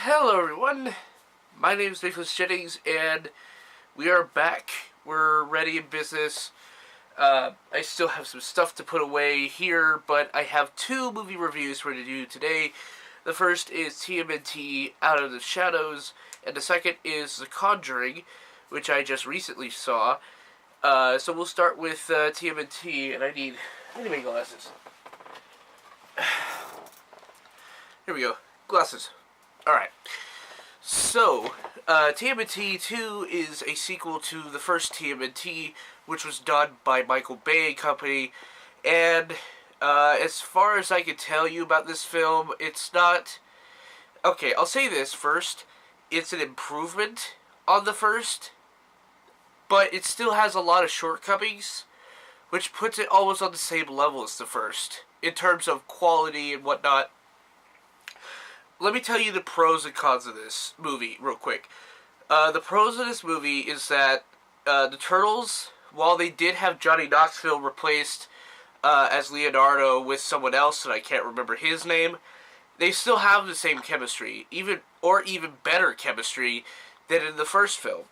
Hello everyone, my name is Nicholas Jennings and we are back. We're ready in business. I still have some stuff to put away here, but I have two movie reviews for you to do today. The first is TMNT Out of the Shadows, and the second is The Conjuring, which I just recently saw. So we'll start with TMNT, and I need my glasses. Here we go. Glasses. Alright. So, TMNT 2 is a sequel to the first TMNT, which was done by Michael Bay and Company. And, as far as I can tell you about this film, it's not... Okay, I'll say this first. It's an improvement on the first, but it still has a lot of shortcomings, which puts it almost on the same level as the first, in terms of quality and whatnot. Let me tell you the pros and cons of this movie real quick. The pros of this movie is that the Turtles, while they did have Johnny Knoxville replaced as Leonardo with someone else, and I can't remember his name, they still have the same chemistry, even better chemistry than in the first film.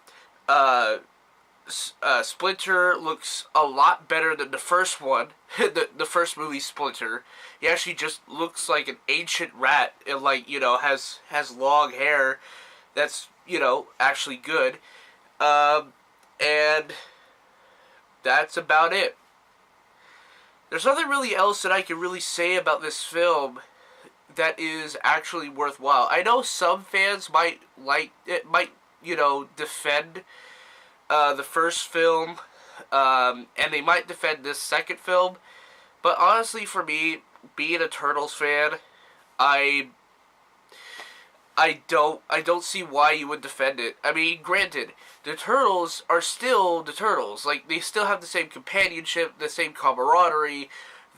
Splinter looks a lot better than the first one, the first movie Splinter. He actually just looks like an ancient rat, and has long hair that's, actually good. And that's about it. There's nothing really else that I can really say about this film that is actually worthwhile. I know some fans might defend the first film, and they might defend this second film, but honestly, for me, being a Turtles fan, I don't see why you would defend it. I mean, granted, the Turtles are still the Turtles. Like, they still have the same companionship, the same camaraderie.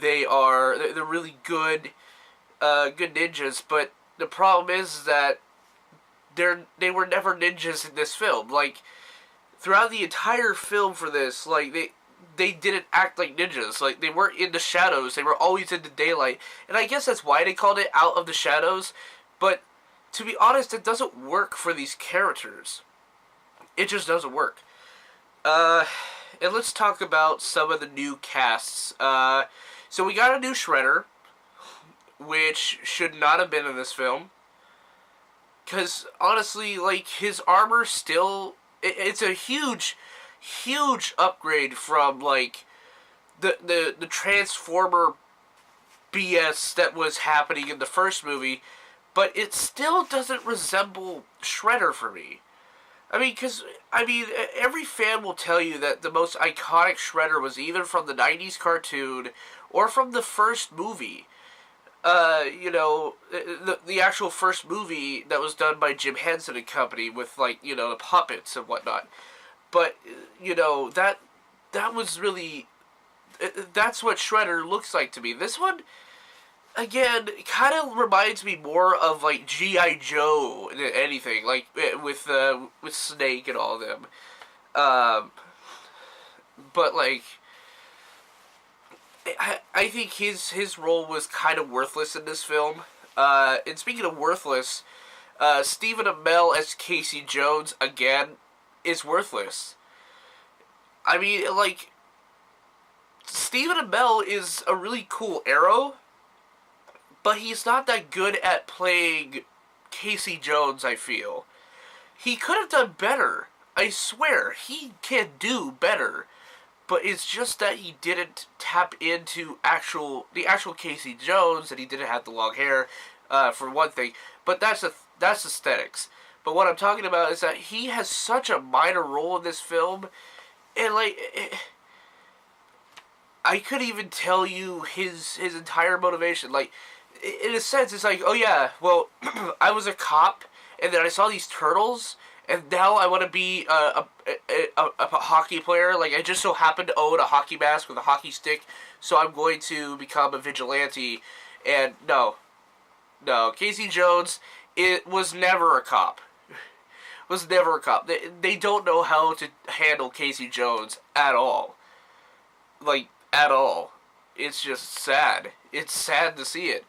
They're really good ninjas, but the problem is that they were never ninjas in this film. Like, throughout the entire film for this, they didn't act like ninjas. Like, they weren't in the shadows. They were always in the daylight. And I guess that's why they called it Out of the Shadows. But, to be honest, it doesn't work for these characters. It just doesn't work. And let's talk about some of the new casts. So we got a new Shredder, which should not have been in this film. Because, honestly, his armor still... It's a huge upgrade from, the Transformer BS that was happening in the first movie, but it still doesn't resemble Shredder for me. Every fan will tell you that the most iconic Shredder was either from the 90s cartoon or from the first movie. The actual first movie that was done by Jim Henson and Company with, the puppets and whatnot. But, that was really... That's what Shredder looks like to me. This one, again, kind of reminds me more of, G.I. Joe than anything. With Snake and all of them. But, I think his role was kind of worthless in this film. And speaking of worthless, Stephen Amell as Casey Jones, again, is worthless. Stephen Amell is a really cool Arrow, but he's not that good at playing Casey Jones, I feel. He could have done better. I swear, he can do better. But it's just that he didn't tap into the actual Casey Jones, and he didn't have the long hair, for one thing. But that's aesthetics. But what I'm talking about is that he has such a minor role in this film, and I could even tell you his entire motivation. In a sense, it's oh yeah, well, I was a cop, and then I saw these turtles, and now I want to be a hockey player. I just so happen to own a hockey mask with a hockey stick, so I'm going to become a vigilante. And no, Casey Jones, it was never a cop. Was never a cop. They don't know how to handle Casey Jones at all. At all. It's just sad. It's sad to see it.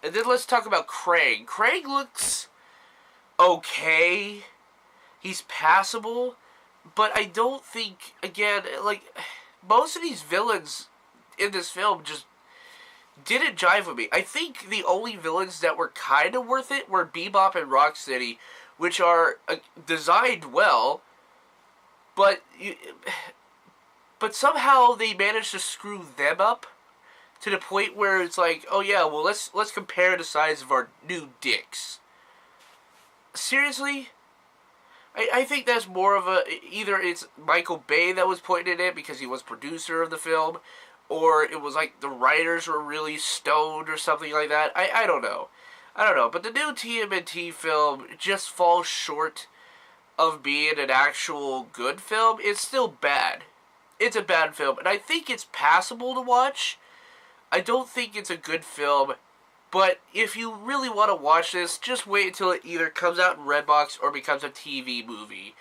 And then let's talk about Krang. Krang looks okay. He's passable. But I don't think, again, like, most of these villains in this film just didn't jive with me. I think the only villains that were kind of worth it were Bebop and Rocksteady, which are designed well, but somehow they managed to screw them up to the point where it's like, oh yeah, well let's compare the size of our new dicks. Seriously? I think that's more of a, either it's Michael Bay that was pointing it because he was producer of the film, or it was like the writers were really stoned or something like that. I don't know. I don't know. But the new TMNT film just falls short of being an actual good film. It's still bad. It's a bad film. And I think it's passable to watch. I don't think it's a good film. But if you really want to watch this, just wait until it either comes out in Redbox or becomes a TV movie.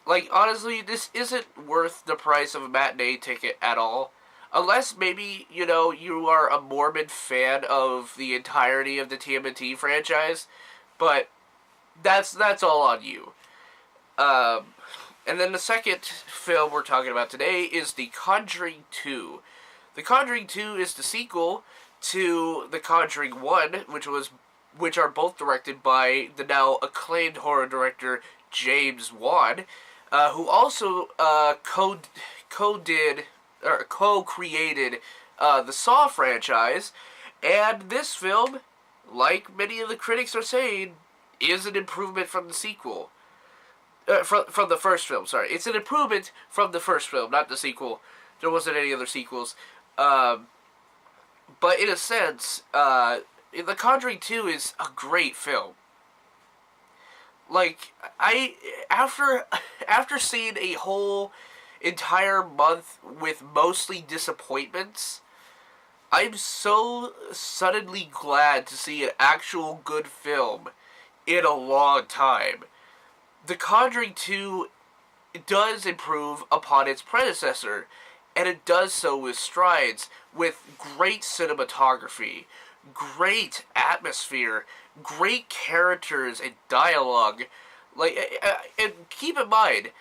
Like, honestly, this isn't worth the price of a matinee ticket at all. Unless maybe, you know, you are a morbid fan of the entirety of the TMNT franchise. But that's all on you. And then the second film we're talking about today is The Conjuring 2. The Conjuring 2 is the sequel to The Conjuring 1, which are both directed by the now acclaimed horror director James Wan, who also co-created the Saw franchise. And this film, like many of the critics are saying, is an improvement from the sequel. From the first film, sorry. It's an improvement from the first film, not the sequel. There wasn't any other sequels. But in a sense, The Conjuring 2 is a great film. Like, after seeing a whole entire month with mostly disappointments, I'm so suddenly glad to see an actual good film in a long time. The Conjuring 2 does improve upon its predecessor, and it does so with strides, with great cinematography, great atmosphere, great characters and dialogue. Like, and keep in mind,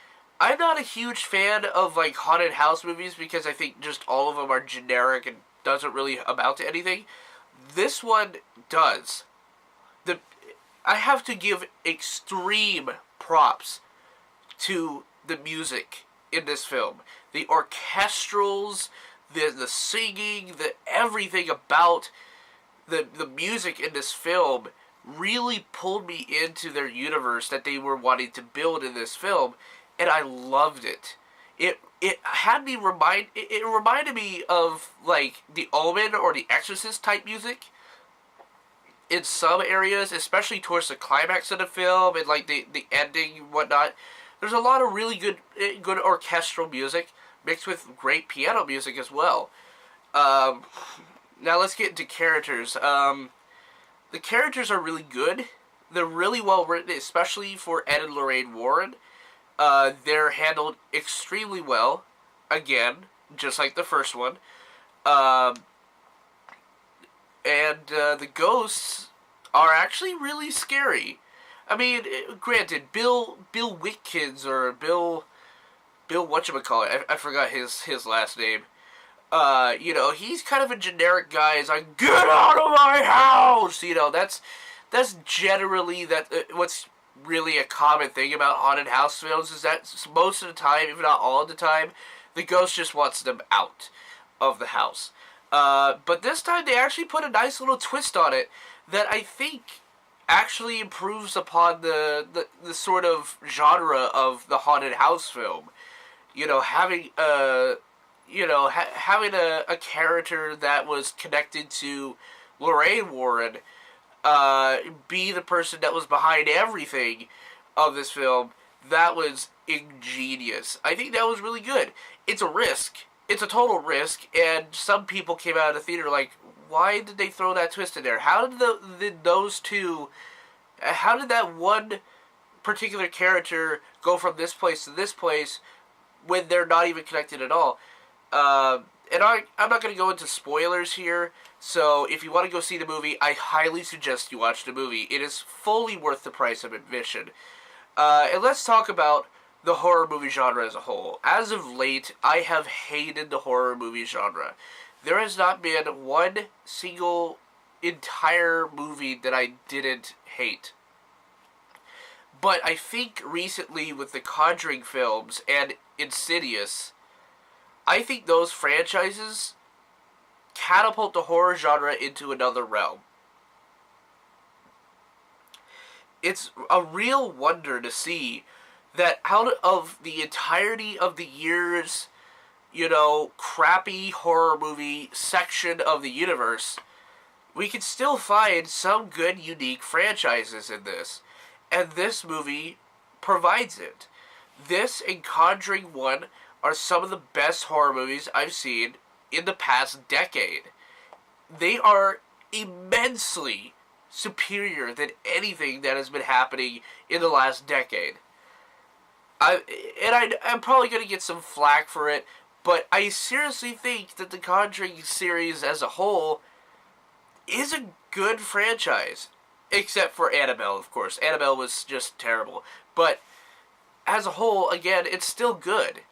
I'm not a huge fan of, like, haunted house movies because I think just all of them are generic and doesn't really amount to anything. This one does. I have to give extreme props to the music in this film. The orchestrals, the singing, everything about the music in this film really pulled me into their universe that they were wanting to build in this film, and I loved it. It reminded me of, like, The Omen or The Exorcist type music in some areas, especially towards the climax of the film and, like, the ending and whatnot. There's a lot of really good orchestral music mixed with great piano music as well. Now let's get into characters. The characters are really good. They're really well written, especially for Ed and Lorraine Warren. They're handled extremely well. Again, just like the first one. And the ghosts are actually really scary. I mean, granted, Bill Whitkins, or Bill whatchamacallit, I forgot his last name. You know, he's kind of a generic guy. He's like, get out of my house! You know, that's generally what's really a common thing about haunted house films, is that most of the time, if not all of the time, the ghost just wants them out of the house. But this time they actually put a nice little twist on it that I think actually improves upon the sort of genre of the haunted house film. You know, having a character that was connected to Lorraine Warren be the person that was behind everything of this film, that was ingenious. I think that was really good. It's a risk. It's a total risk, and some people came out of the theater like, why did they throw that twist in there? How did that one particular character go from this place to this place when they're not even connected at all? And I'm not going to go into spoilers here, So if you want to go see the movie, I highly suggest you watch the movie. It is fully worth the price of admission. And let's talk about the horror movie genre as a whole. As of late, I have hated the horror movie genre. There has not been one single entire movie that I didn't hate. But I think recently with the Conjuring films and Insidious, I think those franchises catapult the horror genre into another realm. It's a real wonder to see that out of the entirety of the year's, crappy horror movie section of the universe, we can still find some good, unique franchises in this. And this movie provides it. This and Conjuring 1 are some of the best horror movies I've seen in the past decade. They are immensely superior than anything that has been happening in the last decade. I'm probably going to get some flack for it, but I seriously think that the Conjuring series as a whole is a good franchise. Except for Annabelle, of course. Annabelle was just terrible. But as a whole, again, it's still good.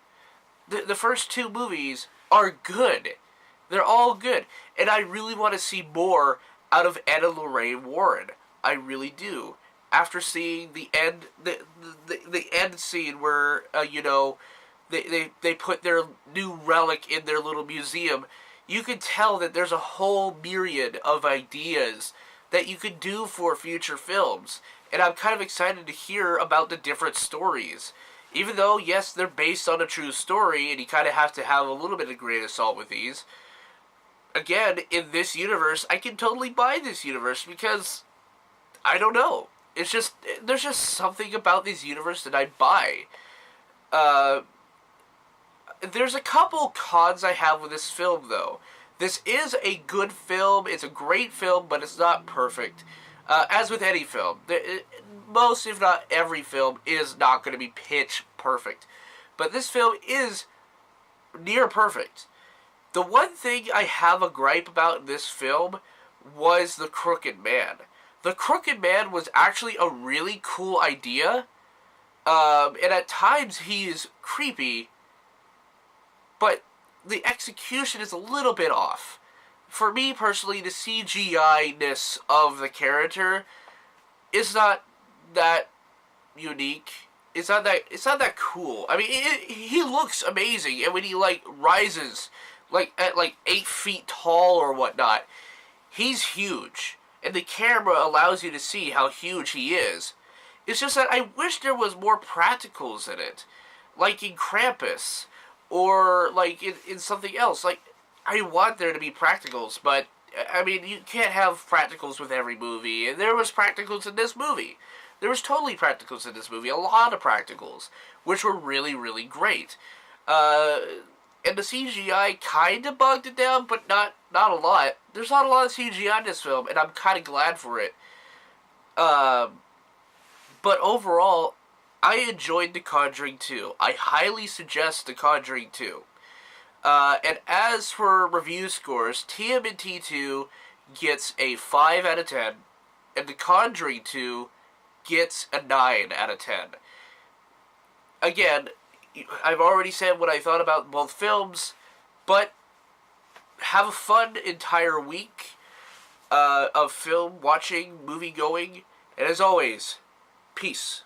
The first two movies are good. They're all good. And I really want to see more out of Anna Lorraine Warren. I really do. After seeing the end scene where, they put their new relic in their little museum, you can tell that there's a whole myriad of ideas that you could do for future films. And I'm kind of excited to hear about the different stories. Even though, yes, they're based on a true story, and you kind of have to have a little bit of grain of salt with these. Again, in this universe, I can totally buy this universe because, I don't know. It's just, there's just something about this universe that I buy. There's a couple cons I have with this film, though. This is a good film, it's a great film, but it's not perfect. As with any film, most, if not every film, is not going to be pitch perfect. But this film is near perfect. The one thing I have a gripe about in this film was the Crooked Man. The Crooked Man was actually a really cool idea, and at times he is creepy, but the execution is a little bit off. For me personally, the CGI-ness of the character is not that unique. It's not that cool. I mean, he looks amazing, and when he rises at 8 feet tall or whatnot, he's huge, and the camera allows you to see how huge he is. It's just that I wish there was more practicals in it, like in Krampus. Or, in something else. I want there to be practicals, but, I mean, you can't have practicals with every movie. And there was practicals in this movie. There was totally practicals in this movie. A lot of practicals. Which were really, really great. And the CGI kind of bogged it down, but not a lot. There's not a lot of CGI in this film, and I'm kind of glad for it. But overall, I enjoyed The Conjuring 2. I highly suggest The Conjuring 2. And as for review scores, TMNT 2 gets a 5 out of 10, and The Conjuring 2 gets a 9 out of 10. Again, I've already said what I thought about both films, but have a fun entire week of film watching, movie going, and as always, peace.